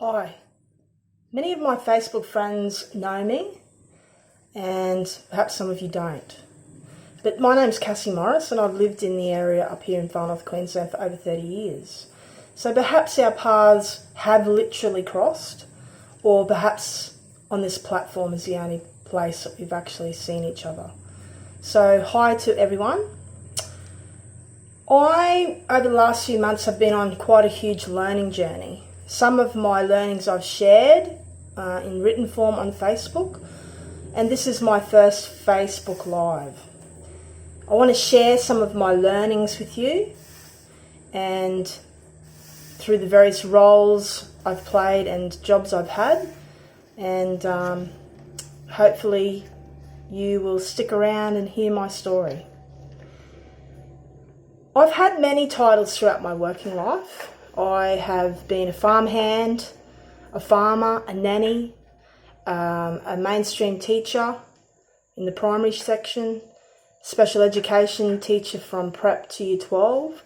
Hi. Many of my Facebook friends know me, and perhaps some of you don't. But my name's Cassie Morris, and I've lived in the area up here in Far North Queensland for over 30 years. So perhaps our paths have literally crossed, or perhaps on this platform is the only place that we've actually seen each other. So hi to everyone. Over the last few months, have been on quite a huge learning journey. Some of my learnings I've shared in written form on Facebook, and this is my first Facebook Live. I want to share some of my learnings with you, and through the various roles I've played and jobs I've had, and hopefully you will stick around and hear my story. I've had many titles throughout my working life. I have been a farmhand, a farmer, a nanny, a mainstream teacher in the primary section, special education teacher from prep to year 12.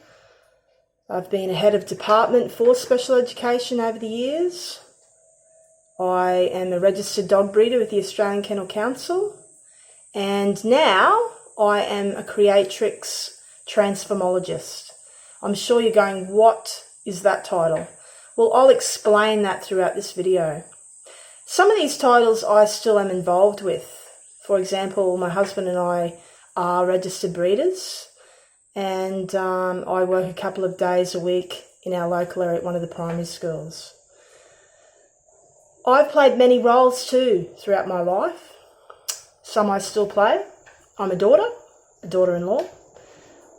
I've been a head of department for special education over the years. I am a registered dog breeder with the Australian Kennel Council, and now I am a creatrix transformologist. I'm sure you're going, what is that title? Well, I'll explain that throughout this video. Some of these titles I still am involved with. For example, my husband and I are registered breeders, and I work a couple of days a week in our local area at one of the primary schools. I've played many roles too throughout my life. Some I still play. I'm a daughter-in-law.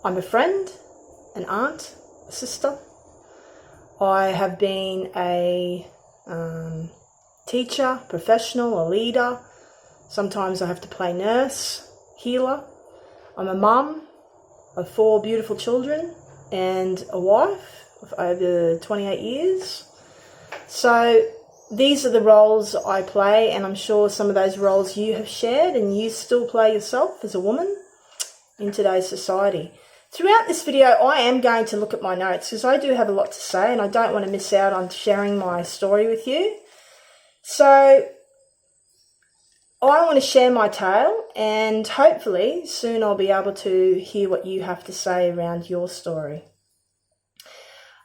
I'm a friend, an aunt, a sister. I have been a teacher, professional, a leader. Sometimes I have to play nurse, healer. I'm a mum of 4 beautiful children and a wife of over 28 years. So these are the roles I play, and I'm sure some of those roles you have shared and you still play yourself as a woman in today's society. Throughout this video, I am going to look at my notes because I do have a lot to say and I don't want to miss out on sharing my story with you. So I want to share my tale, and hopefully soon I'll be able to hear what you have to say around your story.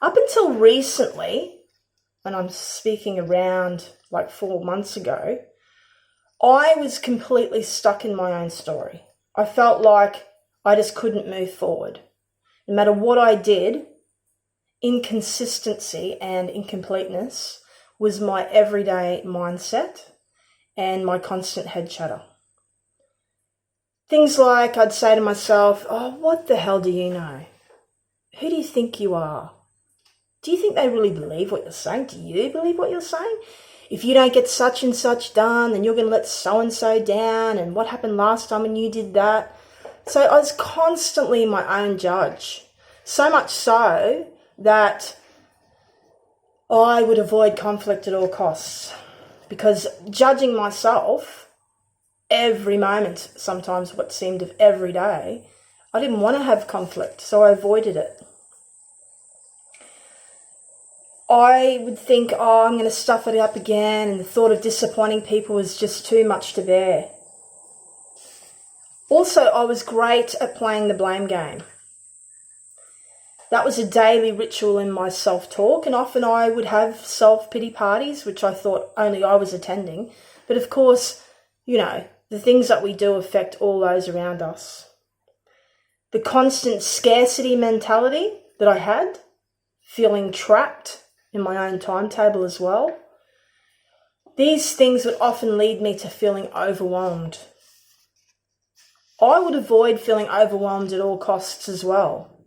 Up until recently, when I'm speaking around like 4 months ago, I was completely stuck in my own story. I felt like I just couldn't move forward. No matter what I did, inconsistency and incompleteness was my everyday mindset and my constant head chatter. Things like I'd say to myself, oh, what the hell do you know? Who do you think you are? Do you think they really believe what you're saying? Do you believe what you're saying? If you don't get such and such done, then you're going to let so-and-so down, and what happened last time when you did that? So I was constantly my own judge, so much so that I would avoid conflict at all costs, because judging myself every moment, sometimes what seemed of every day, I didn't want to have conflict, so I avoided it. I would think, oh, I'm going to stuff it up again, and the thought of disappointing people was just too much to bear. Also, I was great at playing the blame game. That was a daily ritual in my self-talk, and often I would have self-pity parties, which I thought only I was attending. But of course, you know, the things that we do affect all those around us. The constant scarcity mentality that I had, feeling trapped in my own timetable as well. These things would often lead me to feeling overwhelmed. I would avoid feeling overwhelmed at all costs as well,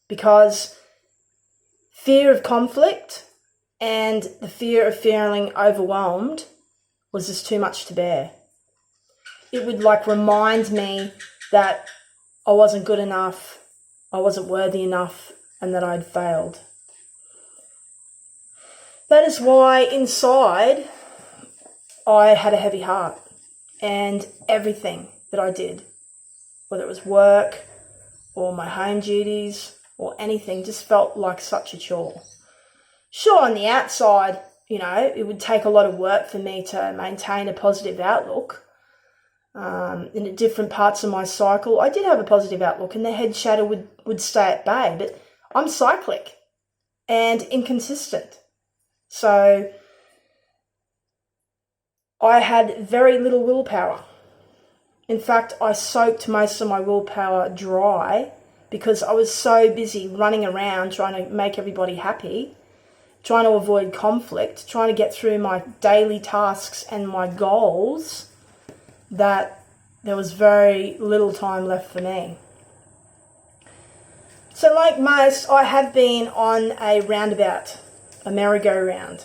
because fear of conflict and the fear of feeling overwhelmed was just too much to bear. It would remind me that I wasn't good enough, I wasn't worthy enough, and that I'd failed. That is why inside I had a heavy heart, and everything that I did, whether it was work or my home duties or anything, just felt like such a chore. Sure, on the outside, it would take a lot of work for me to maintain a positive outlook. In different parts of my cycle, I did have a positive outlook, and the head shadow would stay at bay. But I'm cyclic and inconsistent. So I had very little willpower. In fact, I soaked most of my willpower dry because I was so busy running around trying to make everybody happy, trying to avoid conflict, trying to get through my daily tasks and my goals, that there was very little time left for me. So like most, I have been on a roundabout, a merry-go-round.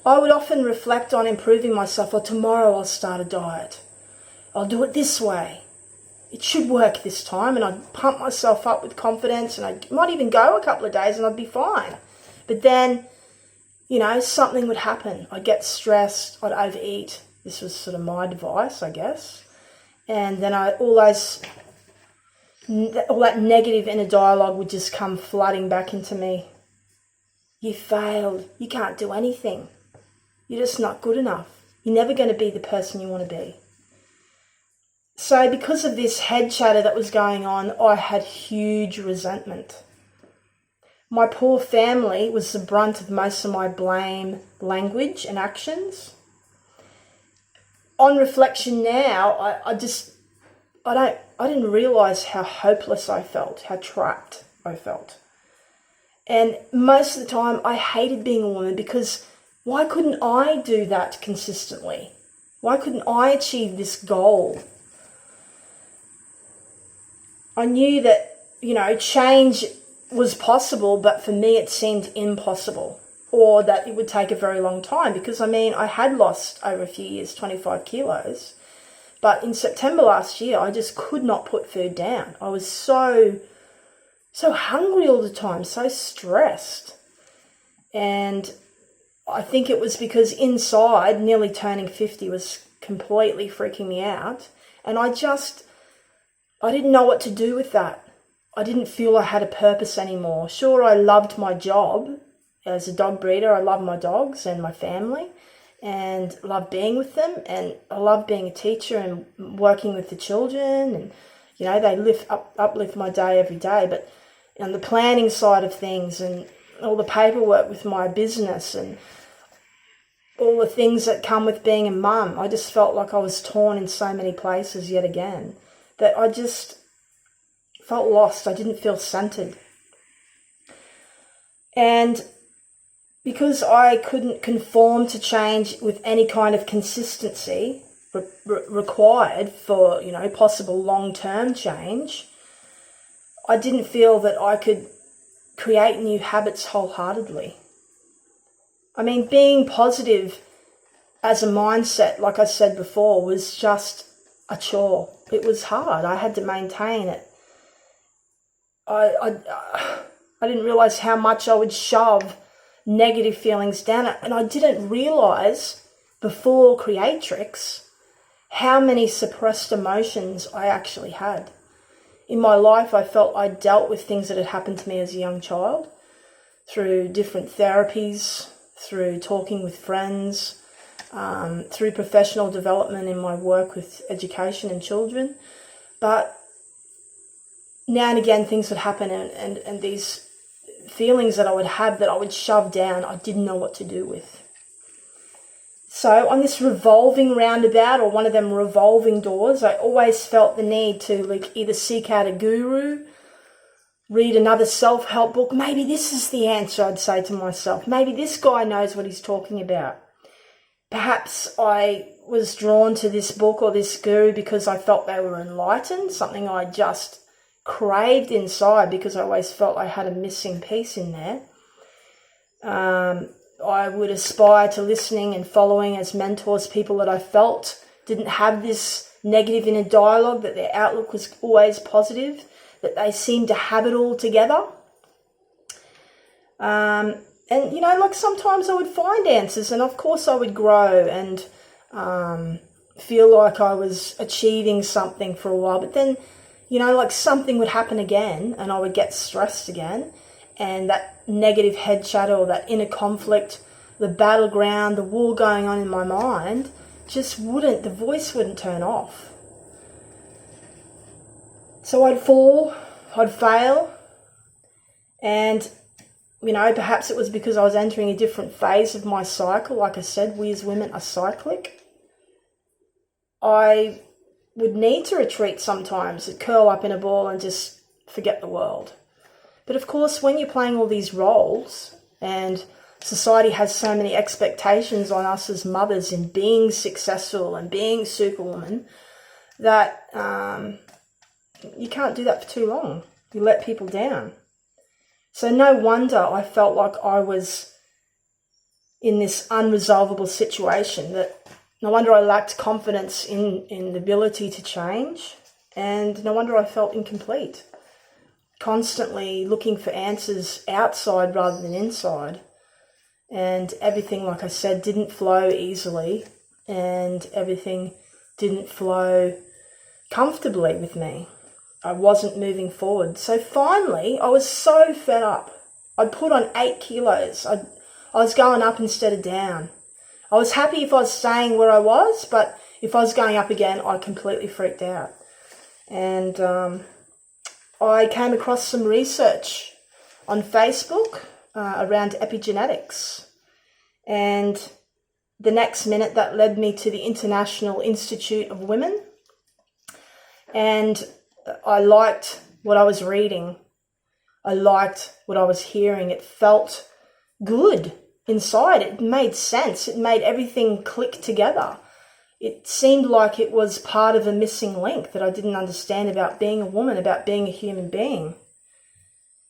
I would often reflect on improving myself, or tomorrow I'll start a diet. I'll do it this way. It should work this time, and I'd pump myself up with confidence, and I might even go a couple of days and I'd be fine. But then, something would happen. I'd get stressed, I'd overeat. This was sort of my device, I guess. And then all that negative inner dialogue would just come flooding back into me. You failed. You can't do anything. You're just not good enough. You're never going to be the person you want to be. So because of this head chatter that was going on, I had huge resentment. My poor family was the brunt of most of my blame language and actions. On reflection now, I didn't realise how hopeless I felt, how trapped I felt. And most of the time I hated being a woman, because why couldn't I do that consistently? Why couldn't I achieve this goal? I knew that, change was possible, but for me it seemed impossible, or that it would take a very long time, because I had lost over a few years 25 kilos, but in September last year I just could not put food down. I was so hungry all the time, so stressed. And I think it was because inside, nearly turning 50 was completely freaking me out, and I didn't know what to do with that. I didn't feel I had a purpose anymore. Sure, I loved my job as a dog breeder. I loved my dogs and my family, and loved being with them, and I loved being a teacher and working with the children, and they uplift my day every day. But on the planning side of things, and all the paperwork with my business, and all the things that come with being a mum, I just felt like I was torn in so many places yet again, that I just felt lost. I didn't feel centered. And because I couldn't conform to change with any kind of consistency required for, possible long-term change, I didn't feel that I could create new habits wholeheartedly. Being positive as a mindset, like I said before, was just a chore. It was hard. I had to maintain it. I didn't realise how much I would shove negative feelings down it. And I didn't realise before Creatrix how many suppressed emotions I actually had. In my life, I felt I dealt with things that had happened to me as a young child through different therapies, through talking with friends, through professional development in my work with education and children. But now and again, things would happen, and these feelings that I would have that I would shove down, I didn't know what to do with. So on this revolving roundabout, or one of them revolving doors, I always felt the need to either seek out a guru, read another self-help book. Maybe this is the answer, I'd say to myself. Maybe this guy knows what he's talking about. Perhaps I was drawn to this book or this guru because I felt they were enlightened, something I just craved inside because I always felt I had a missing piece in there. I would aspire to listening and following as mentors people that I felt didn't have this negative inner dialogue, that their outlook was always positive, that they seemed to have it all together. And, sometimes I would find answers, and of course I would grow and feel like I was achieving something for a while. But then, something would happen again and I would get stressed again. And that negative head chatter or that inner conflict, the battleground, the war going on in my mind, the voice wouldn't turn off. So I'd fall, I'd fail, and, perhaps it was because I was entering a different phase of my cycle. Like I said, we as women are cyclic. I would need to retreat sometimes, curl up in a ball and just forget the world. But of course, when you're playing all these roles and society has so many expectations on us as mothers in being successful and being superwoman, that you can't do that for too long. You let people down. So no wonder I felt like I was in this unresolvable situation, no wonder I lacked confidence in the ability to change, and no wonder I felt incomplete. Constantly looking for answers outside rather than inside. And everything, like I said, didn't flow easily, and everything didn't flow comfortably with me. I wasn't moving forward. So finally, I was so fed up. I'd put on 8 kilos. I was going up instead of down. I was happy if I was staying where I was, but if I was going up again, I completely freaked out. And I came across some research on Facebook around epigenetics. And the next minute, that led me to the International Institute of Women. And I liked what I was reading. I liked what I was hearing. It felt good inside. It made sense. It made everything click together. It seemed like it was part of a missing link that I didn't understand about being a woman, about being a human being.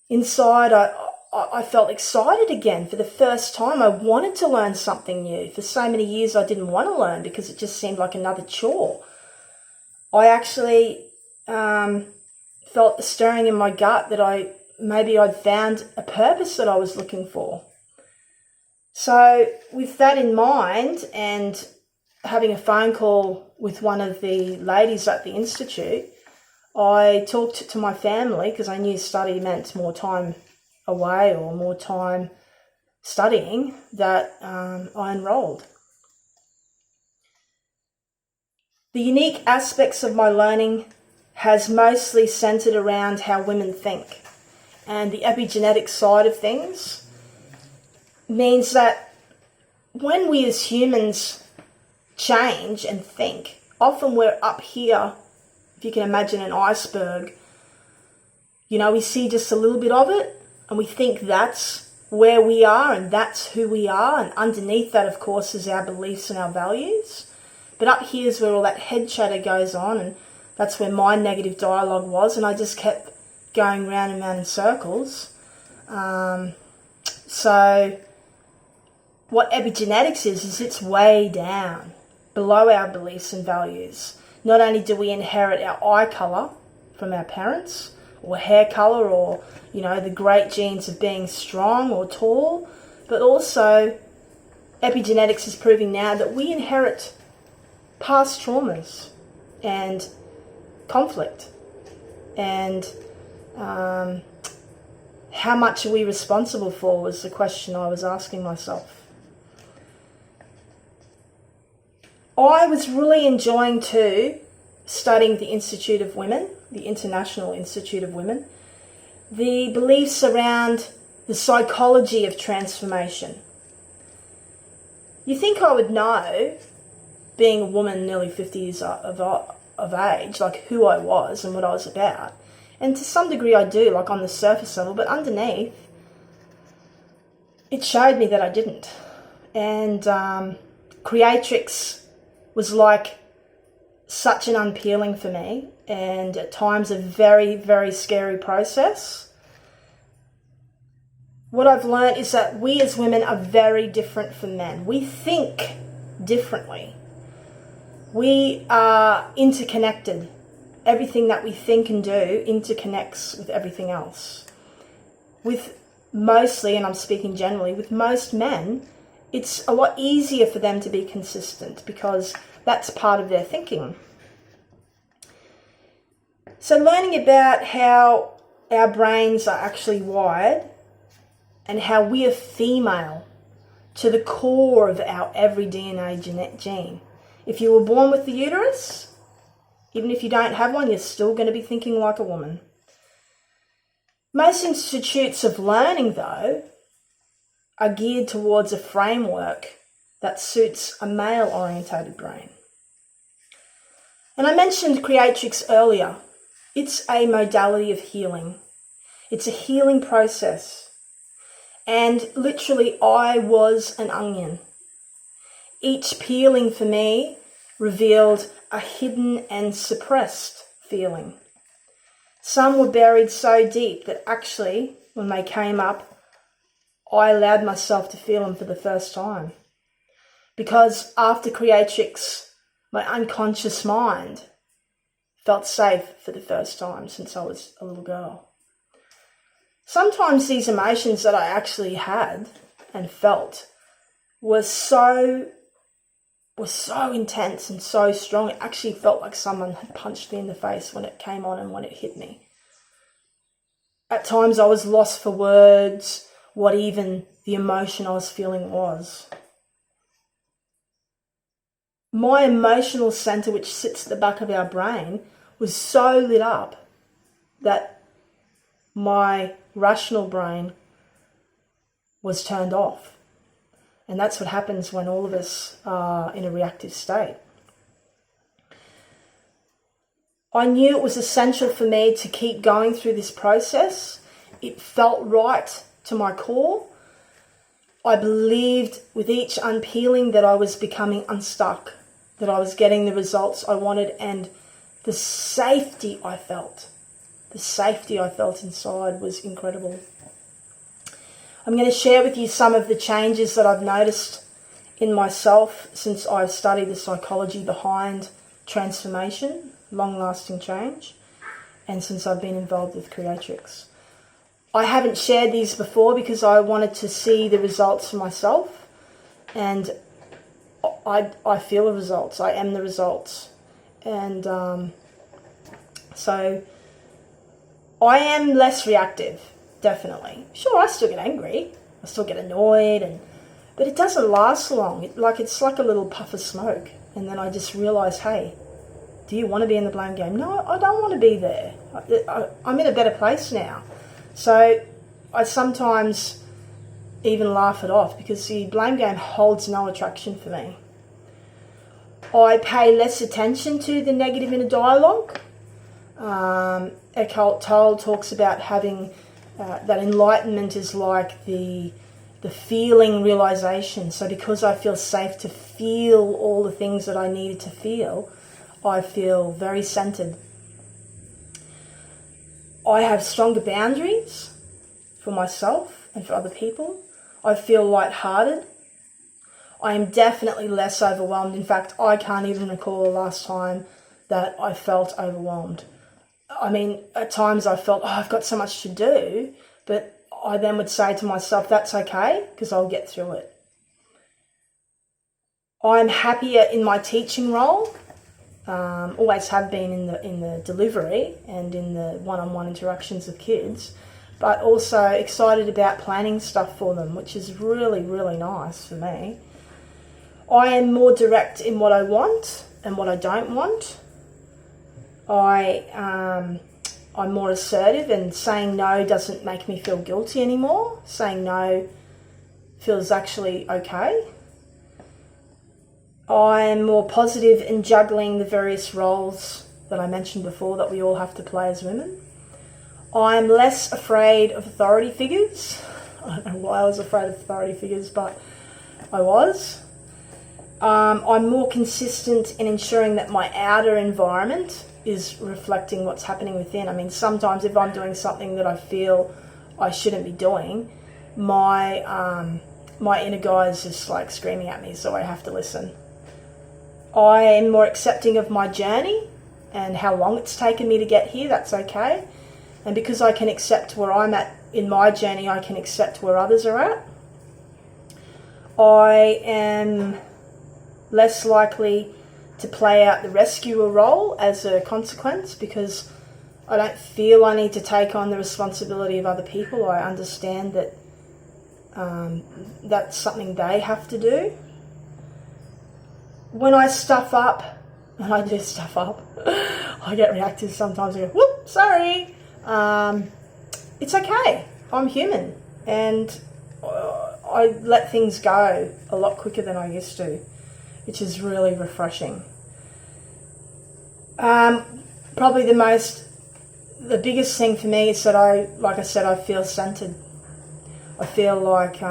Inside, I felt excited again for the first time. I wanted to learn something new. For so many years, I didn't want to learn because it just seemed like another chore. I actually felt a stirring in my gut that I'd found a purpose that I was looking for. So with that in mind, and having a phone call with one of the ladies at the Institute, I talked to my family because I knew study meant more time away or more time studying, that I enrolled. The unique aspects of my learning has mostly centered around how women think, and the epigenetic side of things means that when we as humans change and think, often we're up here, if you can imagine an iceberg, we see just a little bit of it and we think that's where we are and that's who we are, and underneath that, of course, is our beliefs and our values. But up here is where all that head chatter goes on, and that's where my negative dialogue was, and I just kept going round and round in circles. So what epigenetics is it's way down, below our beliefs and values. Not only do we inherit our eye colour from our parents, or hair colour, or, the great genes of being strong or tall, but also epigenetics is proving now that we inherit past traumas and conflict. And how much are we responsible for was the question I was asking myself. I was really enjoying too studying the Institute of Women, the International Institute of Women, the beliefs around the psychology of transformation. You think I would know, being a woman nearly 50 years of age, like who I was and what I was about. And to some degree I do, like on the surface level, but underneath, it showed me that I didn't. And creatrix was like such an unpeeling for me, and at times a very, very scary process. What I've learned is that we as women are very different from men. We think differently. We are interconnected. Everything that we think and do interconnects with everything else. With mostly, and I'm speaking generally, with most men, it's a lot easier for them to be consistent because that's part of their thinking. So learning about how our brains are actually wired and how we are female to the core of our every DNA gene. If you were born with the uterus, even if you don't have one, you're still going to be thinking like a woman. Most institutes of learning, though, are geared towards a framework that suits a male-orientated brain. And I mentioned creatrix earlier. It's a modality of healing. It's a healing process. And literally, I was an onion. Each peeling for me revealed a hidden and suppressed feeling. Some were buried so deep that actually, when they came up, I allowed myself to feel them for the first time. Because after creatrix, my unconscious mind felt safe for the first time since I was a little girl. Sometimes these emotions that I actually had and felt were so intense and so strong, it actually felt like someone had punched me in the face when it came on and when it hit me. At times I was lost for words, what even the emotion I was feeling was. My emotional center, which sits at the back of our brain, was so lit up that my rational brain was turned off. And that's what happens when all of us are in a reactive state. I knew it was essential for me to keep going through this process. It felt right to my core. I believed with each unpeeling that I was becoming unstuck, that I was getting the results I wanted, and the safety I felt inside was incredible. I'm going to share with you some of the changes that I've noticed in myself since I've studied the psychology behind transformation, long-lasting change, and since I've been involved with creatrix. I haven't shared these before because I wanted to see the results for myself, and I feel the results. I am the results. And so I am less reactive, definitely. Sure, I still get angry. I still get annoyed, but it doesn't last long. It's like a little puff of smoke. And then I just realise, hey, do you want to be in the blame game? No, I don't want to be there. I'm in a better place now. So I sometimes even laugh it off because the blame game holds no attraction for me. I pay less attention to the negative inner dialogue. Eckhart Tolle talks about having that enlightenment is like the feeling realization. So because I feel safe to feel all the things that I needed to feel, I feel very centered. I have stronger boundaries for myself and for other people. I feel lighthearted. I am definitely less overwhelmed. In fact, I can't even recall the last time that I felt overwhelmed. I mean, at times I felt, I've got so much to do, but I then would say to myself, that's okay, because I'll get through it. I'm happier in my teaching role, always have been in the delivery and in the one-on-one interactions with kids, but also excited about planning stuff for them, which is really, really nice for me. I am more direct in what I want and what I don't want. I'm more assertive, and saying no doesn't make me feel guilty anymore. Saying no feels actually okay. I'm more positive in juggling the various roles that I mentioned before that we all have to play as women. I'm less afraid of authority figures. I don't know why I was afraid of authority figures, but I was. I'm more consistent in ensuring that my outer environment is reflecting what's happening within. I mean, sometimes if I'm doing something that I feel I shouldn't be doing, my inner guy is just like screaming at me, so I have to listen. I am more accepting of my journey and how long it's taken me to get here. That's okay. And because I can accept where I'm at in my journey, I can accept where others are at. I am less likely to play out the rescuer role as a consequence because I don't feel I need to take on the responsibility of other people. I understand that That's something they have to do. When I stuff up, and I do stuff up, I get reactive sometimes. I go, whoop, sorry. It's okay. I'm human. And I let things go a lot quicker than I used to, which is really refreshing. Probably the biggest thing for me is that I feel centered. I feel like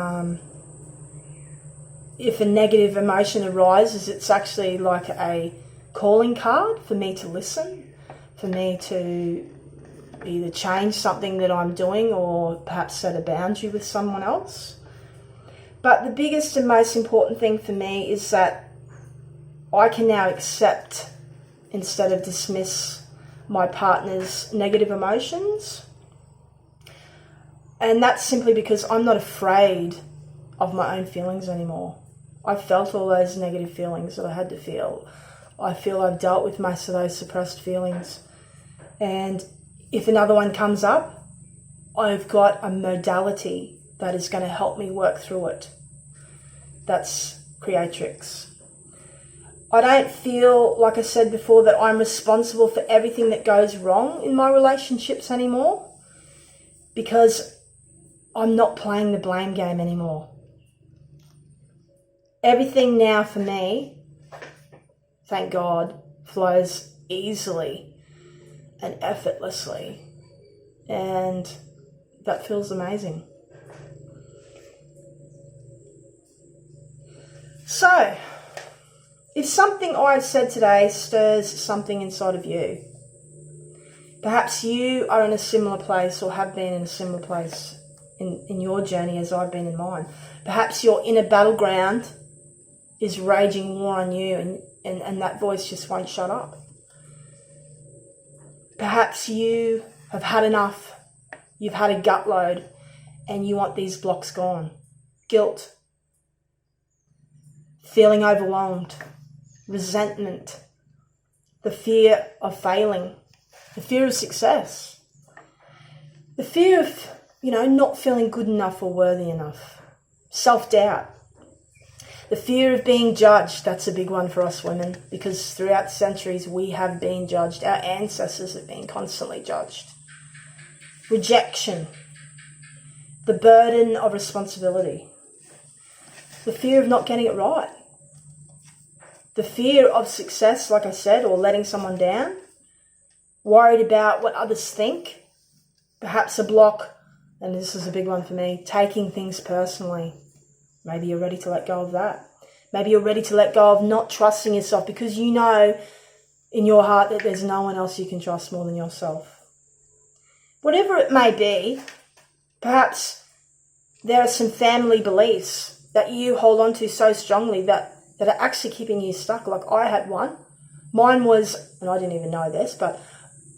if a negative emotion arises, it's actually like a calling card for me to listen, for me to either change something that I'm doing or perhaps set a boundary with someone else. But the biggest and most important thing for me is that I can now accept instead of dismiss my partner's negative emotions. And that's simply because I'm not afraid of my own feelings anymore. I've felt all those negative feelings that I had to feel. I feel I've dealt with most of those suppressed feelings. And if another one comes up, I've got a modality that is going to help me work through it. That's Creatrix. I don't feel, like I said before, that I'm responsible for everything that goes wrong in my relationships anymore, because I'm not playing the blame game anymore. Everything now for me, thank God, flows easily and effortlessly, and that feels amazing. So, if something I've said today stirs something inside of you, perhaps you are in a similar place or have been in a similar place in your journey as I've been in mine. Perhaps your inner battleground is raging war on you and that voice just won't shut up. Perhaps you have had enough, you've had a gut load, and you want these blocks gone. Guilt, feeling overwhelmed, resentment, the fear of failing, the fear of success, the fear of, not feeling good enough or worthy enough, self-doubt, the fear of being judged. That's a big one for us women, because throughout centuries we have been judged. Our ancestors have been constantly judged. Rejection, the burden of responsibility, the fear of not getting it right, the fear of success, like I said, or letting someone down, worried about what others think, perhaps a block, and this is a big one for me, taking things personally. Maybe you're ready to let go of that. Maybe you're ready to let go of not trusting yourself, because you know in your heart that there's no one else you can trust more than yourself. Whatever it may be, perhaps there are some family beliefs that you hold on to so strongly that are actually keeping you stuck. Like I had one. Mine was, and I didn't even know this, but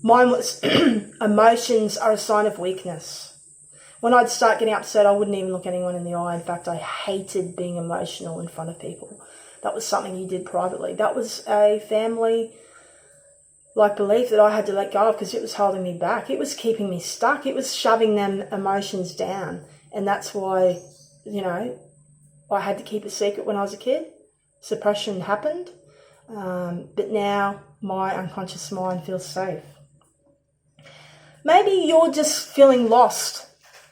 mine was emotions are a sign of weakness. When I'd start getting upset, I wouldn't even look anyone in the eye. In fact, I hated being emotional in front of people. That was something you did privately. That was a family belief that I had to let go of, because it was holding me back. It was keeping me stuck. It was shoving them emotions down. And that's why, I had to keep a secret when I was a kid. Suppression happened. But now my unconscious mind feels safe. Maybe you're just feeling lost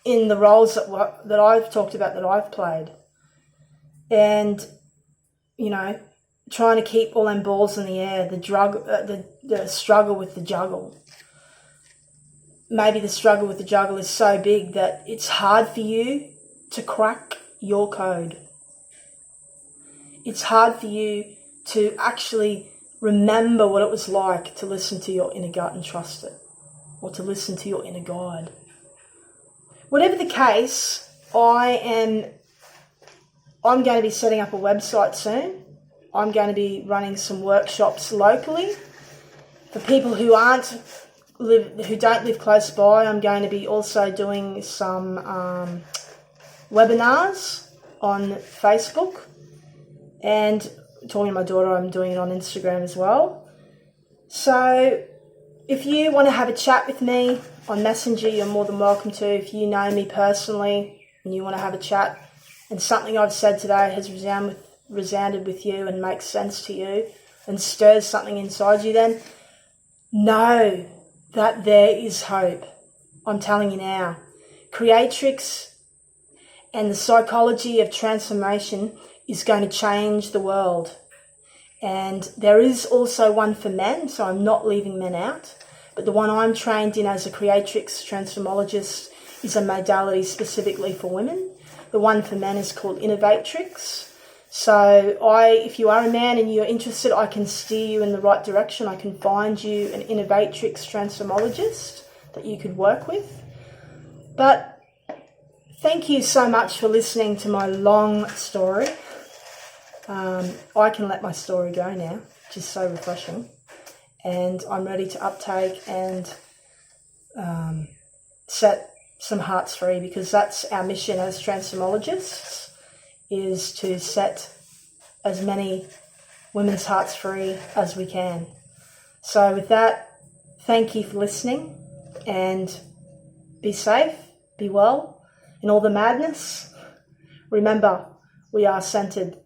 in the roles that I've talked about, that I've played. And, trying to keep all them balls in the air, the struggle with the juggle. Maybe the struggle with the juggle is so big that it's hard for you to crack your code. It's hard for you to actually remember what it was like to listen to your inner gut and trust it, or to listen to your inner guide. Whatever the case, I'm going to be setting up a website soon. I'm going to be running some workshops locally for people who don't live close by. I'm going to be also doing some webinars on Facebook, and talking to my daughter, I'm doing it on Instagram as well. So if you want to have a chat with me on Messenger, you're more than welcome to. If you know me personally, and you want to have a chat, and something I've said today has resounded with you and makes sense to you and stirs something inside you, then know that there is hope. I'm telling you now. Creatrix and the psychology of transformation is going to change the world. And there is also one for men, so I'm not leaving men out. But the one I'm trained in as a Creatrix transformologist is a modality specifically for women. The one for men is called Innovatrix. So if you are a man and you're interested, I can steer you in the right direction. I can find you an Innovatrix transformologist that you could work with. But thank you so much for listening to my long story. I can let my story go now, which is so refreshing. And I'm ready to uptake and set some hearts free, because that's our mission as transformologists, is to set as many women's hearts free as we can. So with that, thank you for listening, and be safe, be well in all the madness. Remember, we are centered,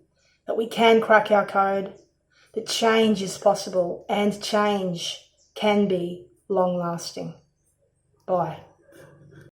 that we can crack our code, that change is possible, and change can be long-lasting. Bye.